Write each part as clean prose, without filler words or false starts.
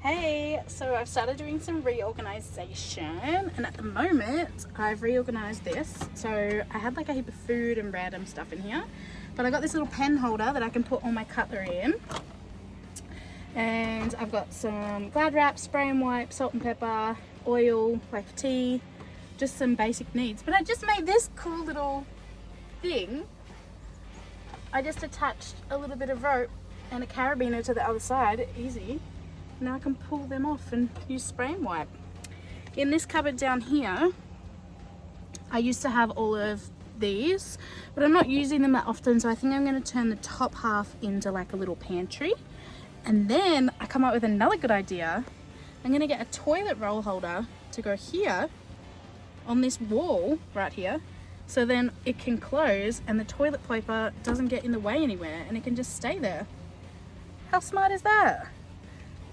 Hey, so I've started doing some reorganization, and at the moment I've reorganized this. So I had like a heap of food and random stuff in here, but I got this little pen holder that I can put all my cutlery in, and I've got some Glad wrap, spray and wipe, salt and pepper, oil, like tea, just some basic needs. But I just made this cool little thing. I just attached a little bit of rope and a carabiner to the other side, easy. Now I can pull them off and use spray and wipe. In this cupboard down here, I used to have all of these, but I'm not using them that often, so I think I'm going to turn the top half into like a little pantry. And then I come up with another good idea. I'm going to get a toilet roll holder to go here on this wall right here, so then it can close and the toilet paper doesn't get in the way anywhere and it can just stay there. How smart is that?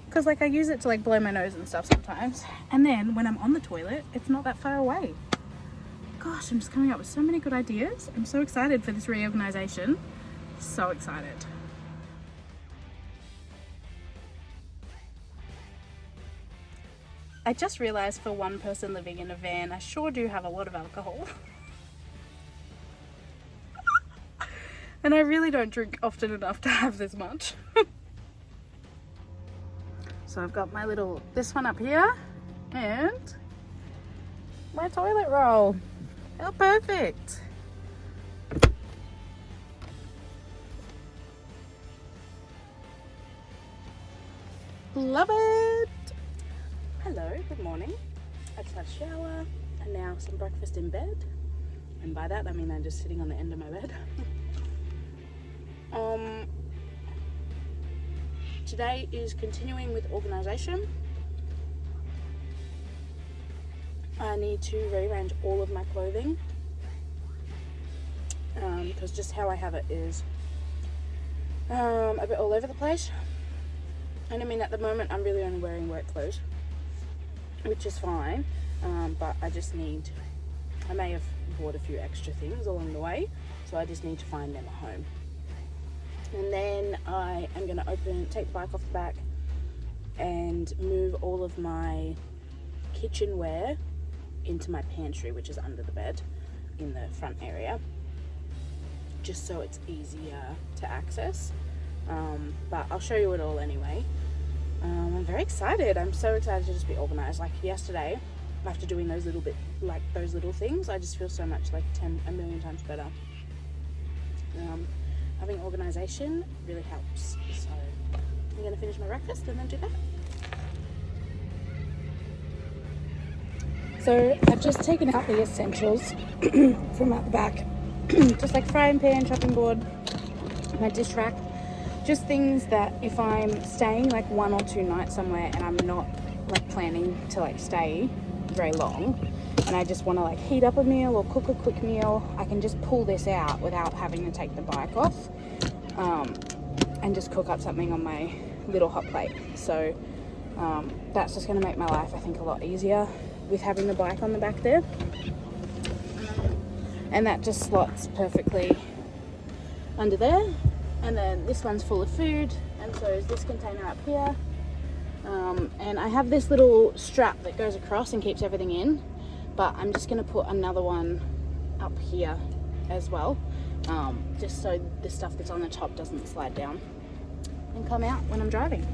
Because like I use it to like blow my nose and stuff sometimes, and then when I'm on the toilet it's not that far away. Gosh, I'm just coming up with so many good ideas. I'm so excited for this reorganization. So excited. I just realized for one person living in a van, I sure do have a lot of alcohol. And I really don't drink often enough to have this much. So I've got my little, this one up here, and my toilet roll. How perfect. Love it. Hello, good morning. I just had a shower and now some breakfast in bed. And by that I mean I'm just sitting on the end of my bed. Today is continuing with organisation. I need to rearrange all of my clothing because just how I have it is a bit all over the place. And I mean at the moment I'm really only wearing work clothes, which is fine, but I may have bought a few extra things along the way, so I just need to find them at home. And then I am going to take the bike off the back and move all of my kitchenware into my pantry, which is under the bed in the front area, just so it's easier to access. But I'll show you it all anyway. I'm very excited. I'm so excited to just be organized. Like yesterday, after doing those little things, I just feel so much like a million times better. Having organization really helps. So I'm going to finish my breakfast and then do that. So I've just taken out the essentials from out the back. Just like frying pan, chopping board, my dish rack. Just things that if I'm staying like 1 or 2 nights somewhere and I'm not like planning to like stay very long, and I just want to like heat up a meal or cook a quick meal, I can just pull this out without having to take the bike off, and just cook up something on my little hot plate. So that's just going to make my life, I think, a lot easier with having the bike on the back there. And that just slots perfectly under there. And then this one's full of food, and so is this container up here. And I have this little strap that goes across and keeps everything in, but I'm just going to put another one up here as well, just so the stuff that's on the top doesn't slide down and come out when I'm driving.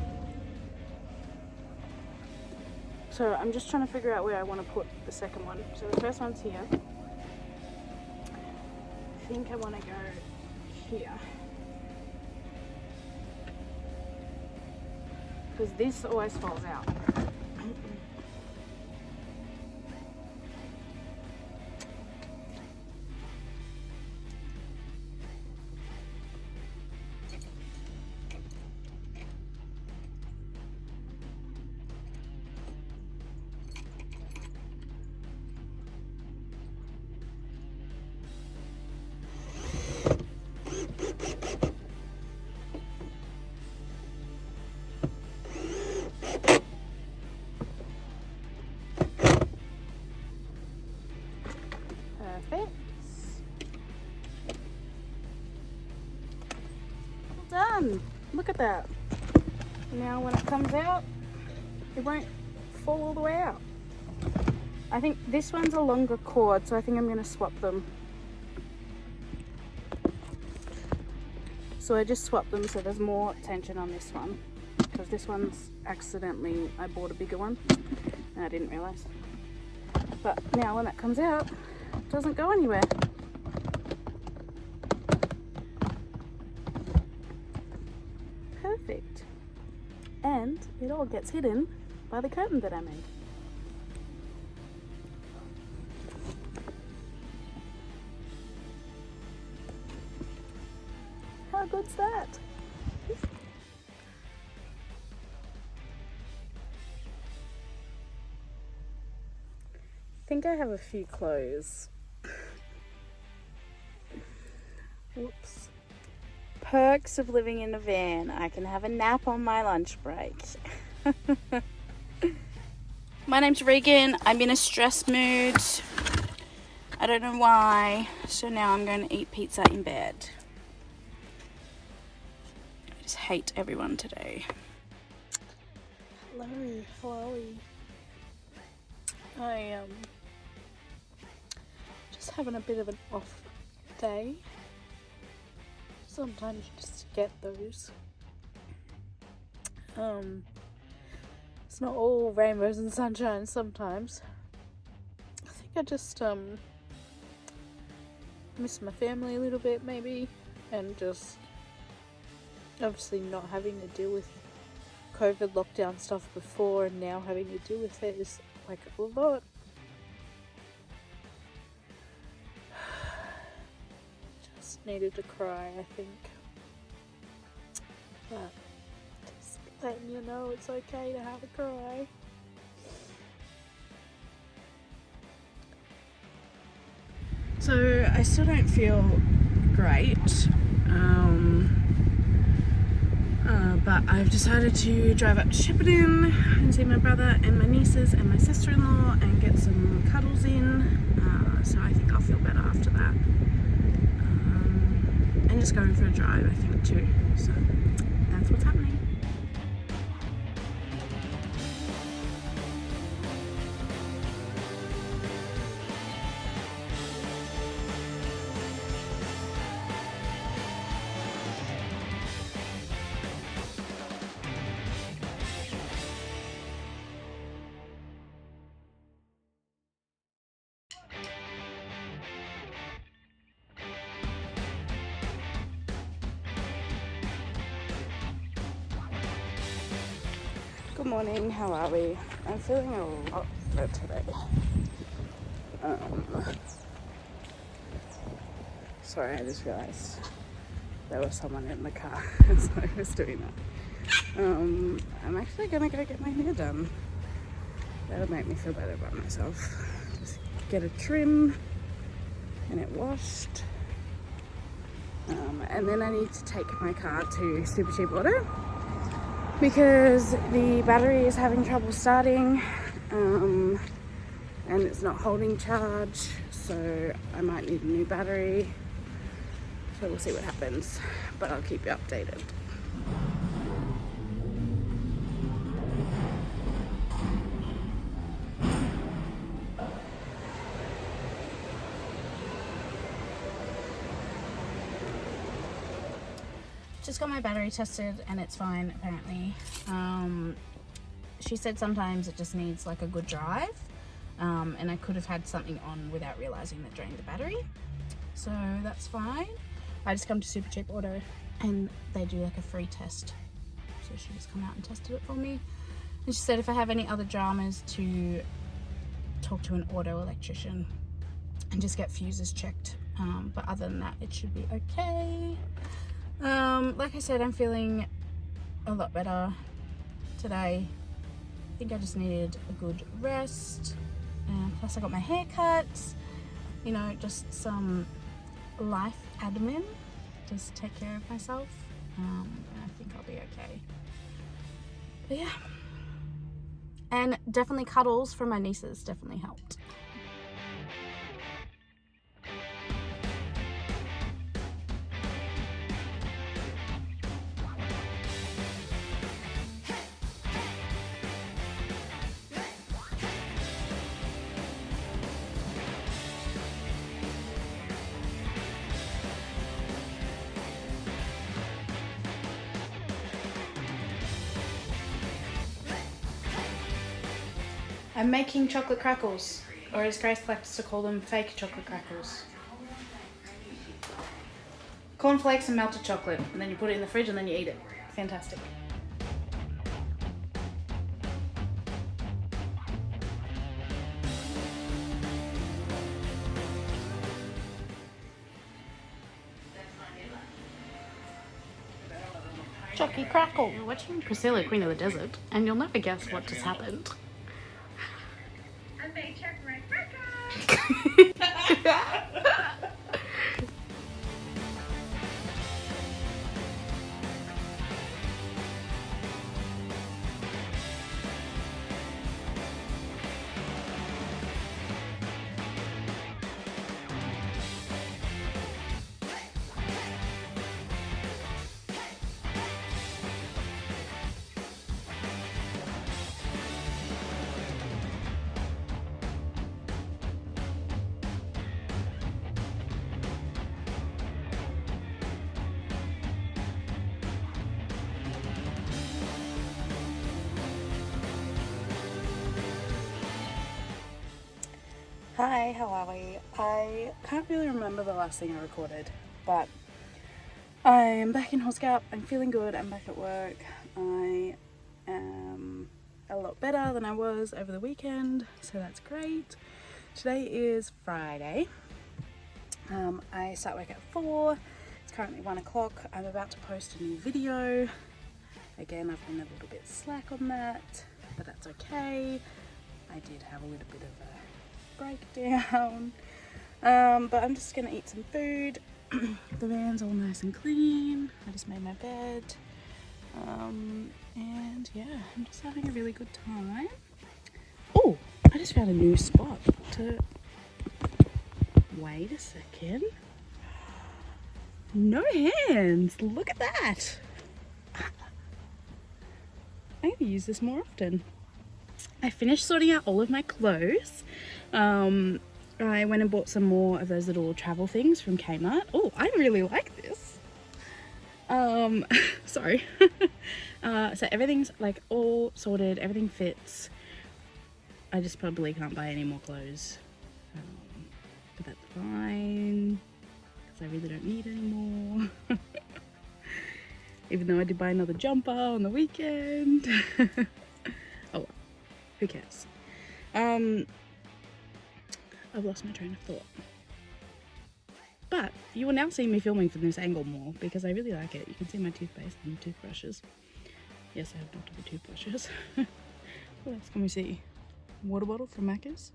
So I'm just trying to figure out where I want to put the second one. So the first one's here. I think I want to go here, because this always falls out. Perfect. Done. Look at that. Now when it comes out, it won't fall all the way out. I think this one's a longer cord, so I think I'm going to swap them. So I just swapped them so there's more tension on this one, because this one's accidentally, I bought a bigger one and I didn't realise. But now when that comes out, it doesn't go anywhere. Perfect. And it all gets hidden by the curtain that I made. How good's that? I think I have a few clothes. Whoops. Perks of living in a van. I can have a nap on my lunch break. My name's Regan. I'm in a stress mood. I don't know why. So now I'm going to eat pizza in bed. I just hate everyone today. Hello. I am just having a bit of an off day. Sometimes you just get those. It's not all rainbows and sunshine sometimes. I think I just miss my family a little bit maybe, and just obviously not having to deal with COVID lockdown stuff before, and now having to deal with it is like a lot. Just needed to cry, I think. But just letting you know it's okay to have a cry. So I still don't feel great, but I've decided to drive up to Shepparton and see my brother and my nieces and my sister-in-law and get some cuddles in, so I think I'll feel better after that. And just going for a drive, I think, too, so that's what's happening. Good morning, how are we? I'm feeling a lot better today. Sorry, I just realised there was someone in the car as I was doing that. I'm actually going to go get my hair done. That'll make me feel better about myself. Just get a trim and it washed. And then I need to take my car to Super Cheap Auto, because the battery is having trouble starting, and it's not holding charge, so I might need a new battery. So we'll see what happens, but I'll keep you updated. Just got my battery tested and it's fine apparently. She said sometimes it just needs like a good drive, and I could have had something on without realizing that drained the battery, so that's fine. I just come to Super Cheap Auto and they do like a free test, so she just come out and tested it for me, and she said if I have any other dramas to talk to an auto electrician and just get fuses checked, but other than that it should be okay. Like I said, I'm feeling a lot better today. I think I just needed a good rest, and plus I got my hair cut, you know, just some life admin, just take care of myself, and I think I'll be okay. But yeah, and definitely cuddles from my nieces definitely helped. I'm making chocolate crackles, or as Grace likes to call them, fake chocolate crackles. Cornflakes and melted chocolate, and then you put it in the fridge and then you eat it. Fantastic. Chucky Crackle. You're watching Priscilla, Queen of the Desert, and you'll never guess what just happened. I made chocolate crackers. Hi, how are we? I can't really remember the last thing I recorded, but I'm back in Horse Gap. I'm feeling good. I'm back at work. I am a lot better than I was over the weekend, so that's great. Today is Friday. I start work at 4. It's currently 1 o'clock. I'm about to post a new video. Again, I've been a little bit slack on that, but that's okay. I did have a little bit of a breakdown, but I'm just gonna eat some food. The van's all nice and clean. I just made my bed, and yeah, I'm just having a really good time. Oh, I just found a new spot to wait a second. No hands, look at that. I need to use this more often. I finished sorting out all of my clothes. I went and bought some more of those little travel things from Kmart. Oh, I really like this. Sorry. So everything's like all sorted, everything fits. I just probably can't buy any more clothes. But that's fine, because I really don't need any more. Even though I did buy another jumper on the weekend. Oh, who cares? I've lost my train of thought. But you will now see me filming from this angle more because I really like it. You can see my toothpaste and toothbrushes. Yes, I have multiple toothbrushes. What else can we see? Water bottle from Macca's.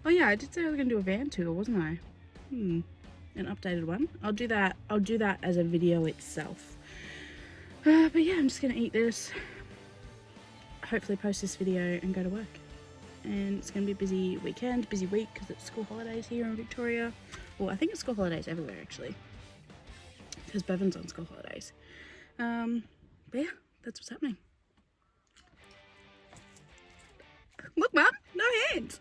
Oh yeah, I did say I was going to do a van tour, wasn't I? An updated one. I'll do that as a video itself. But yeah, I'm just going to eat this. Hopefully post this video and go to work. And it's going to be a busy weekend, busy week, because it's school holidays here in Victoria. Well, I think it's school holidays everywhere actually, because Bevan's on school holidays. But yeah, that's what's happening. Look, Mum, no hands.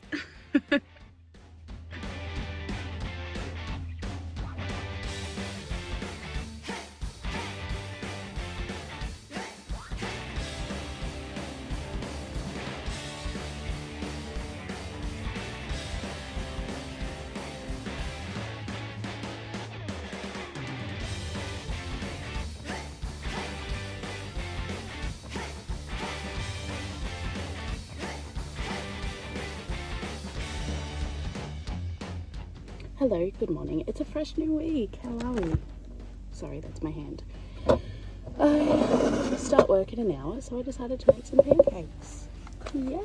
Hello, good morning. It's a fresh new week. How are we? Sorry, that's my hand. I start work in an hour, so I decided to make some pancakes. Yay!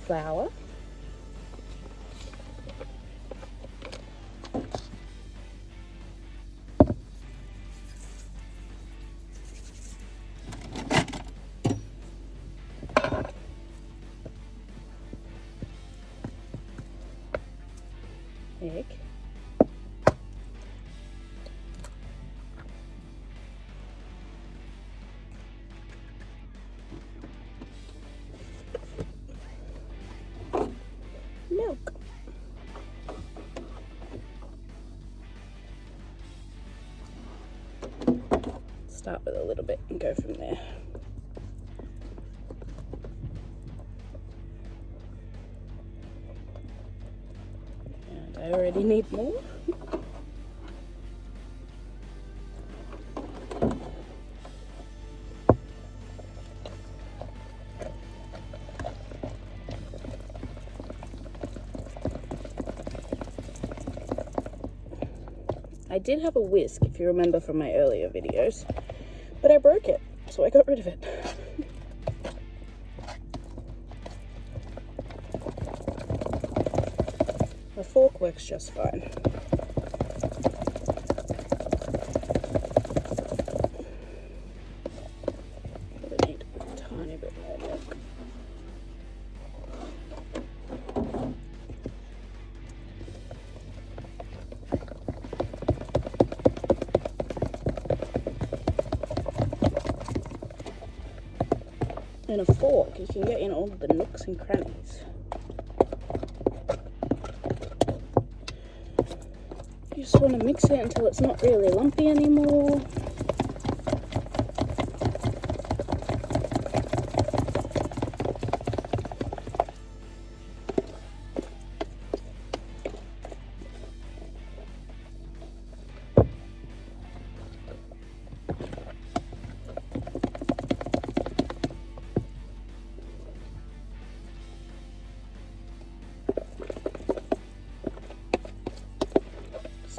Flour. Egg. Milk. Start with a little bit and go from there. I already need more. I did have a whisk, if you remember from my earlier videos, but I broke it, so I got rid of it. The fork works just fine. Probably need a tiny bit more milk. And a fork, you can get in all the nooks and crannies. You just want to mix it until it's not really lumpy anymore.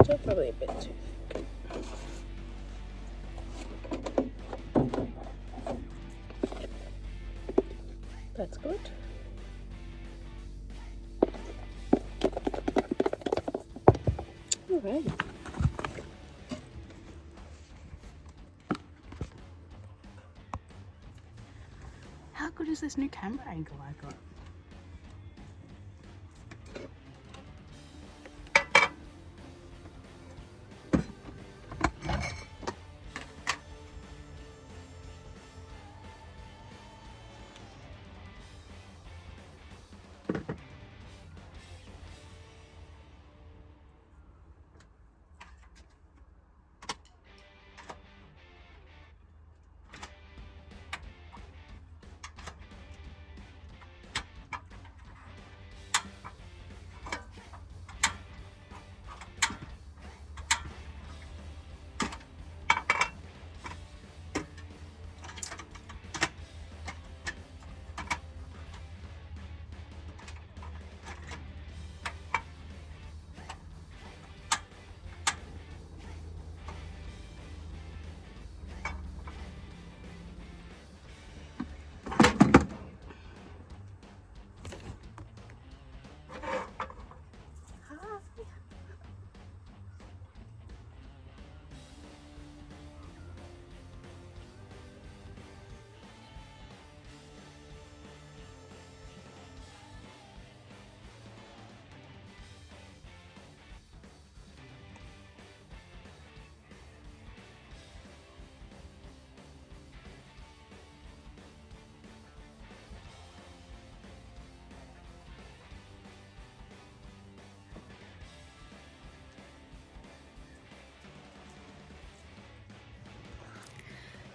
Still probably a bit too thick. That's good. All right. How good is this new camera angle I got?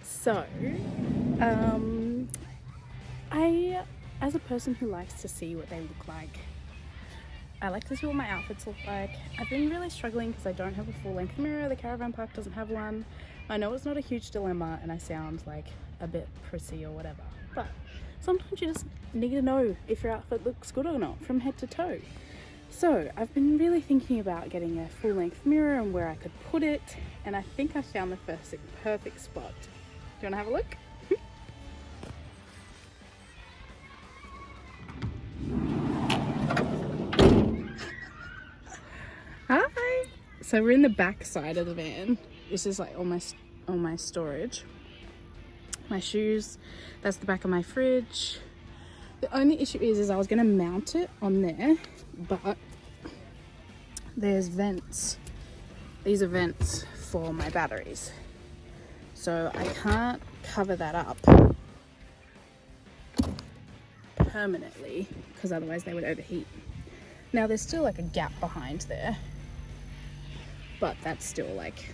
So, as a person who likes to see what they look like, I like to see what my outfits look like. I've been really struggling because I don't have a full-length mirror. The caravan park doesn't have one. I know it's not a huge dilemma and I sound like a bit prissy or whatever, but sometimes you just need to know if your outfit looks good or not from head to toe. So I've been really thinking about getting a full-length mirror and where I could put it, and I think I found the perfect spot. Do you want to have a look? Hi! So we're in the back side of the van. This is like almost all my storage. My shoes, that's the back of my fridge. The only issue is I was going to mount it on there, but there's vents. These are vents for my batteries. So I can't cover that up permanently because otherwise they would overheat. Now there's still like a gap behind there, but that's still like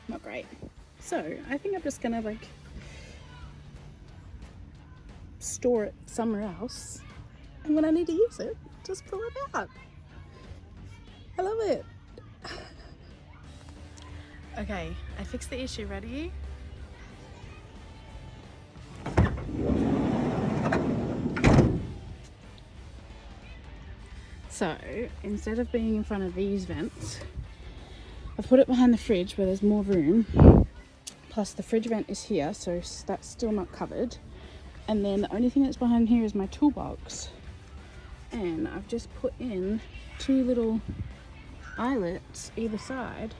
not great. So I think I'm just gonna like store it somewhere else, and when I need to use it, just pull it out. I love it. Okay, I fixed the issue. Ready? So, instead of being in front of these vents, I've put it behind the fridge where there's more room. Plus the fridge vent is here, so that's still not covered. And then the only thing that's behind here is my toolbox. And I've just put in 2 little eyelets either side,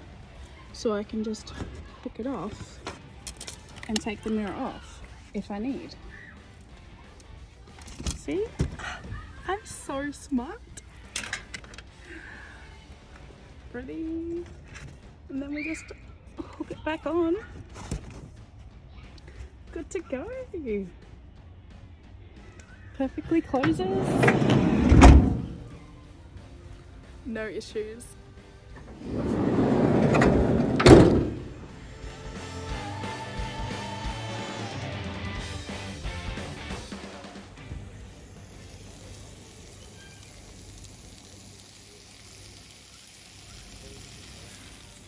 so I can just hook it off and take the mirror off if I need. See? I'm so smart. Ready? And then we just hook it back on. Good to go. Perfectly closes. No issues.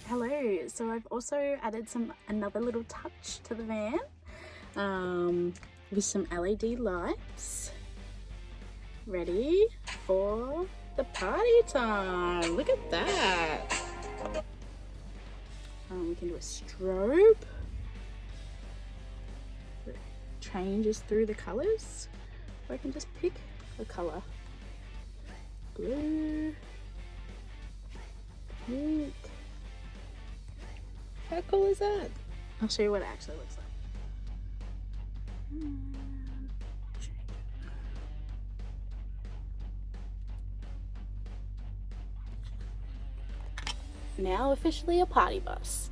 Hello, so I've also added another little touch to the van with some LED lights. Ready for the party time. Look at that. We can do a strobe. It changes through the colors. Or I can just pick a color. Blue, pink. How cool is that? I'll show you what it actually looks like. Now officially a party bus.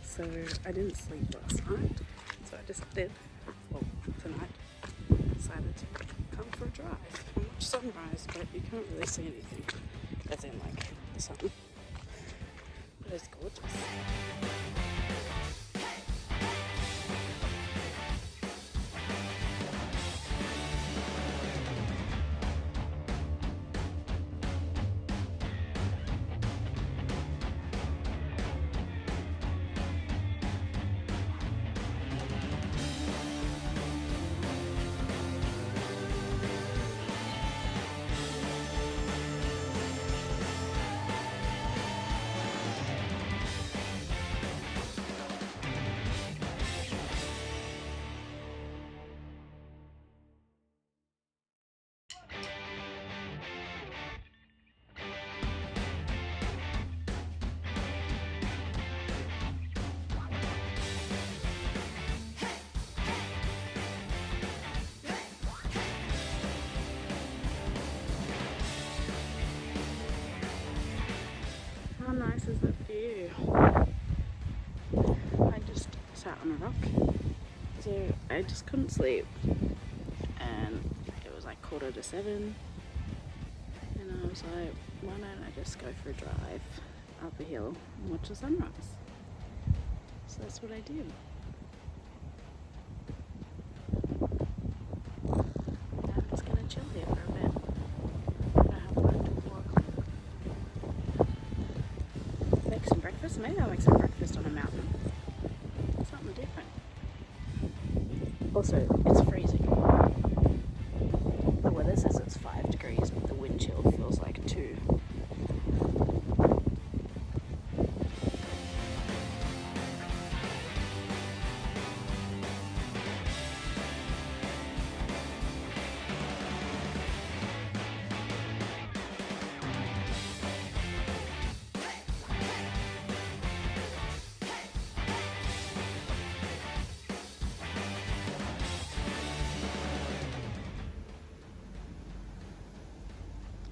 So I didn't sleep last night, so I just did, well, tonight, decided to come for a drive and watch sunrise, but you can't really see anything, as in like the sun, but it's gorgeous. How nice is that view? I just sat on a rock, so I just couldn't sleep, and it was like 7:15, and I was like, why don't I just go for a drive up a hill and watch the sunrise? So that's what I did. Now I'm just gonna chill here for a bit. I don't have work till 4 o'clock. Make some breakfast. Maybe I'll make some breakfast on a mountain. Something different. Also, it's freezing. The weather says it's 5 degrees, but the wind chill feels like 2.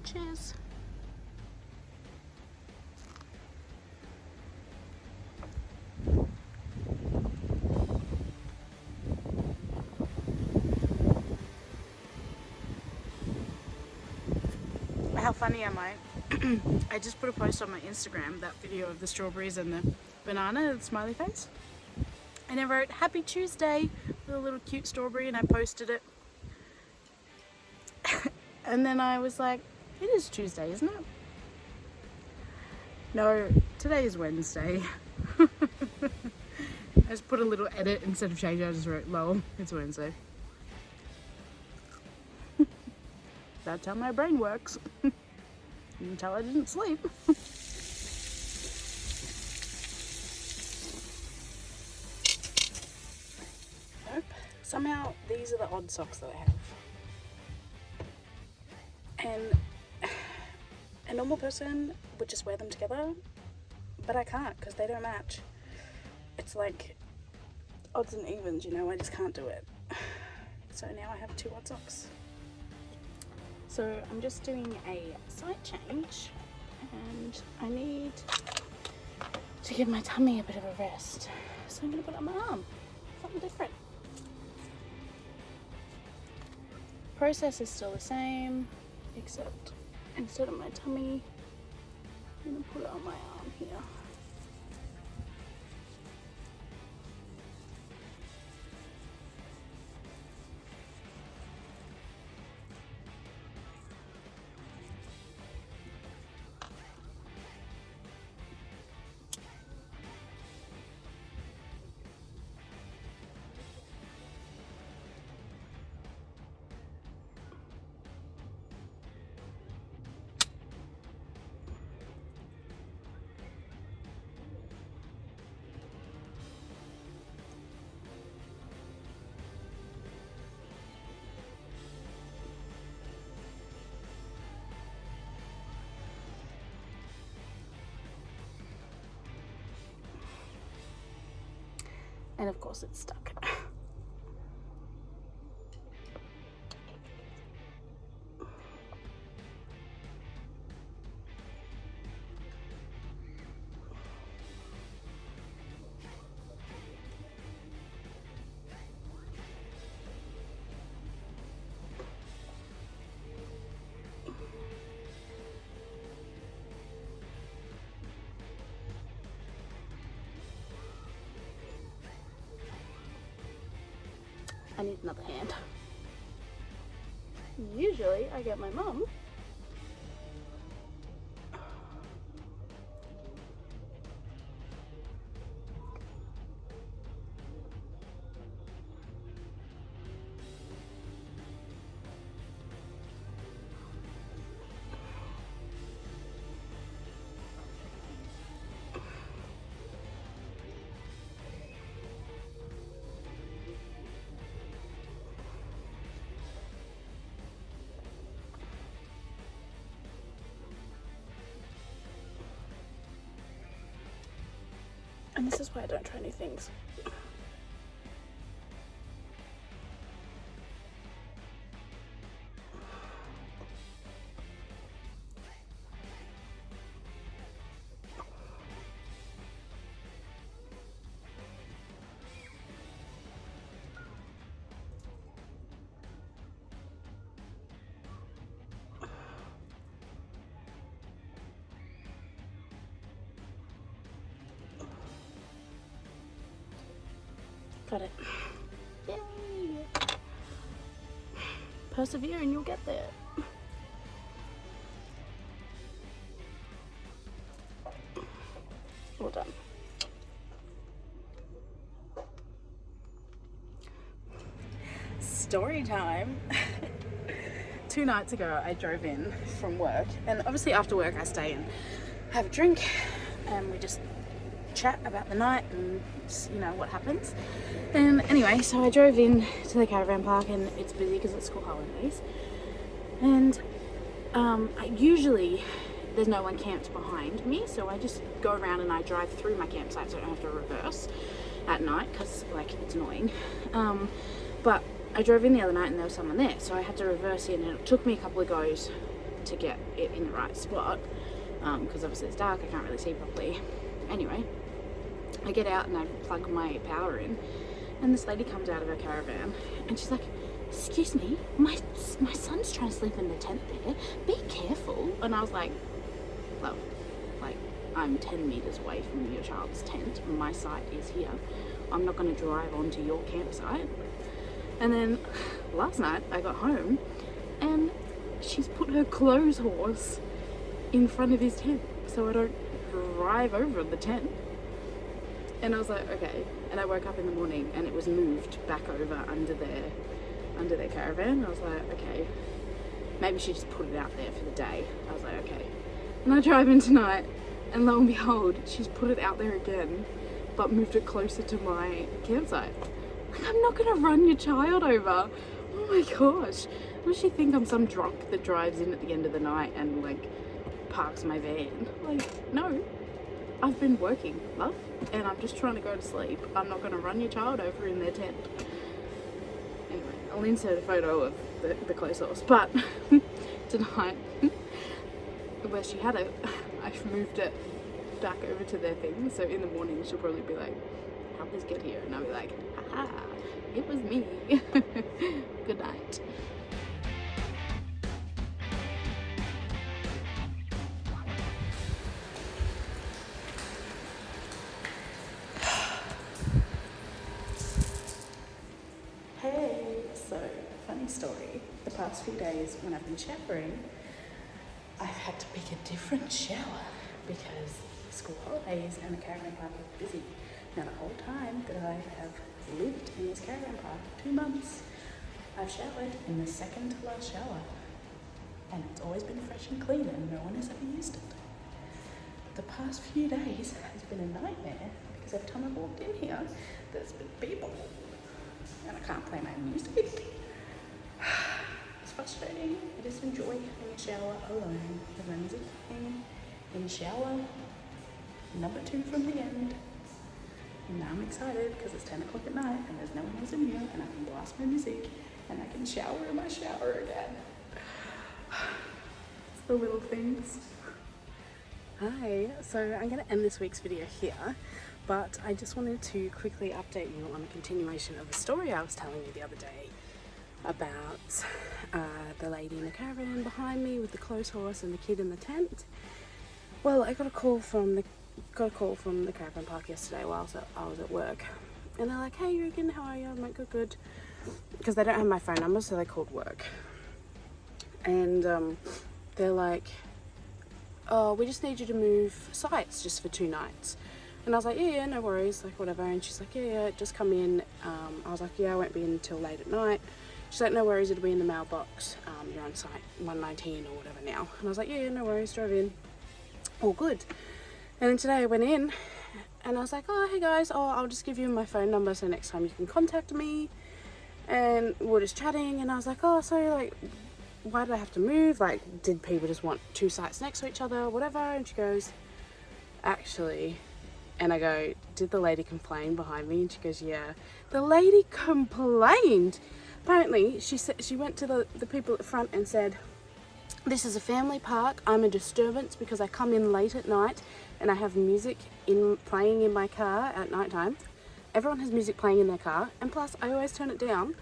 Cheers. How funny am I? I just put a post on my Instagram, that video of the strawberries and the banana, the smiley face. And I wrote, Happy Tuesday, with a little cute strawberry, and I posted it. And then I was like, it is Tuesday, isn't it? No, today is Wednesday. I just put a little edit instead of change. I just wrote, lol, it's Wednesday. That's how my brain works. Until I didn't sleep. Nope. Somehow these are the odd socks that I have. And a normal person would just wear them together, but I can't because they don't match. It's like odds and evens, you know, I just can't do it. So now I have 2 odd socks. So I'm just doing a side change and I need to give my tummy a bit of a rest. So I'm going to put it on my arm, something different. Process is still the same, except instead of my tummy, I'm going to put it on my arm here. And of course it's stuck. I need another hand. Usually I get my mum. And this is why I don't try new things. Got it. Yay! Persevere and you'll get there. All done. Story time. 2 nights ago I drove in from work, and obviously after work I stay and have a drink and we just chat about the night and, you know, what happens. And anyway, so I drove in to the caravan park and it's busy because it's school holidays, and usually there's no one camped behind me, so I just go around and I drive through my campsite so I don't have to reverse at night because, like, it's annoying. But I drove in the other night and there was someone there, so I had to reverse in, and it took me a couple of goes to get it in the right spot because obviously it's dark, I can't really see properly. Anyway, I get out and I plug my power in, and this lady comes out of her caravan and she's like, excuse me, my son's trying to sleep in the tent there. Be careful. And I was like, love, like, I'm 10 meters away from your child's tent. My site is here. I'm not going to drive onto your campsite. And then last night I got home and she's put her clothes horse in front of his tent so I don't drive over the tent. And I was like, okay. And I woke up in the morning and it was moved back over under their caravan. I was like, okay, maybe she just put it out there for the day. I was like, okay. And I drive in tonight and lo and behold, she's put it out there again, but moved it closer to my campsite. Like, I'm not gonna run your child over. Oh my gosh. Does she think I'm some drunk that drives in at the end of the night and like parks my van? Like, no. I've been working, love, and I'm just trying to go to sleep. I'm not gonna run your child over in their tent. Anyway, I'll insert a photo of the clothes horse. But tonight, where she had it, I've moved it back over to their thing. So in the morning, she'll probably be like, "How'd this get here?" And I'll be like, "Haha, it was me." Good night. Hey, so funny story. The past few days when I've been showering, I've had to pick a different shower because school holidays and the caravan park are busy. Now the whole time that I have lived in this caravan park, 2 months, I've showered in the second to last shower. And it's always been fresh and clean and no one has ever used it. The past few days has been a nightmare because every time I've walked in here, there's been people. And I can't play my music. It's frustrating. I just enjoy having a shower alone with my music playing in shower number 2 from the end. And now I'm excited because it's 10 o'clock at night and there's no one else in here and I can blast my music and I can shower in my shower again. It's the little things. Hi, so I'm going to end this week's video here, but I just wanted to quickly update you on a continuation of the story I was telling you the other day about the lady in the caravan behind me with the clothes horse and the kid in the tent. Well, I got a call from the caravan park yesterday while I was at work, and they're like, "Hey Regan, how are you?" I'm like, good, because they don't have my phone number, so they called work, and they're like, "Oh, we just need you to move sites just for 2 nights." And I was like, yeah, no worries, like whatever. And she's like, yeah, just come in. I was like, yeah, I won't be in until late at night. She's like, no worries, it'll be in the mailbox. You're on site 119 or whatever now. And I was like, yeah, no worries, drove in. All good. And then today I went in and I was like, oh, hey guys, I'll just give you my phone number so next time you can contact me. And we're just chatting and I was like, oh, so like, why did I have to move? Like, did people just want 2 sites next to each other or whatever? And she goes, actually, and I go, did the lady complain behind me? And she goes, yeah. The lady complained. Apparently, she said she went to the people at the front and said, this is a family park. I'm a disturbance because I come in late at night and I have music playing in my car at night time. Everyone has music playing in their car, and plus I always turn it down.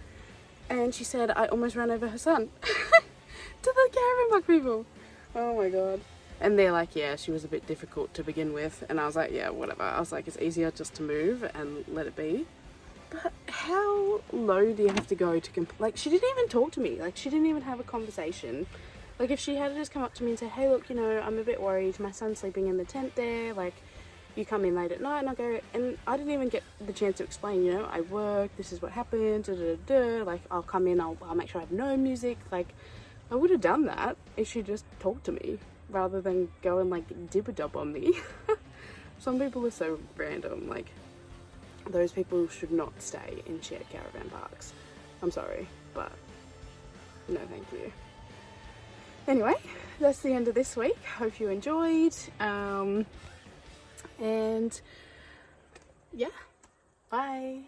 And she said I almost ran over her son to the caravan park people. Oh my god. And they're like, yeah, she was a bit difficult to begin with. And I was like, yeah, whatever. I was like, it's easier just to move and let it be. But how low do you have to go to like, she didn't even talk to me. Like, she didn't even have a conversation. Like, if she had just come up to me and said, hey, look, you know, I'm a bit worried. My son's sleeping in the tent there. Like, you come in late at night. And I go, and I didn't even get the chance to explain, you know, I work, this is what happened, da, da, da, da. Like, I'll come in, I'll make sure I have no music. Like, I would have done that if she just talked to me, rather than go and like dib-a-dub on me. Some people are so random. Like, those people should not stay in shared caravan parks. I'm sorry, but no thank you. Anyway, that's the end of this week. Hope you enjoyed. And yeah, bye.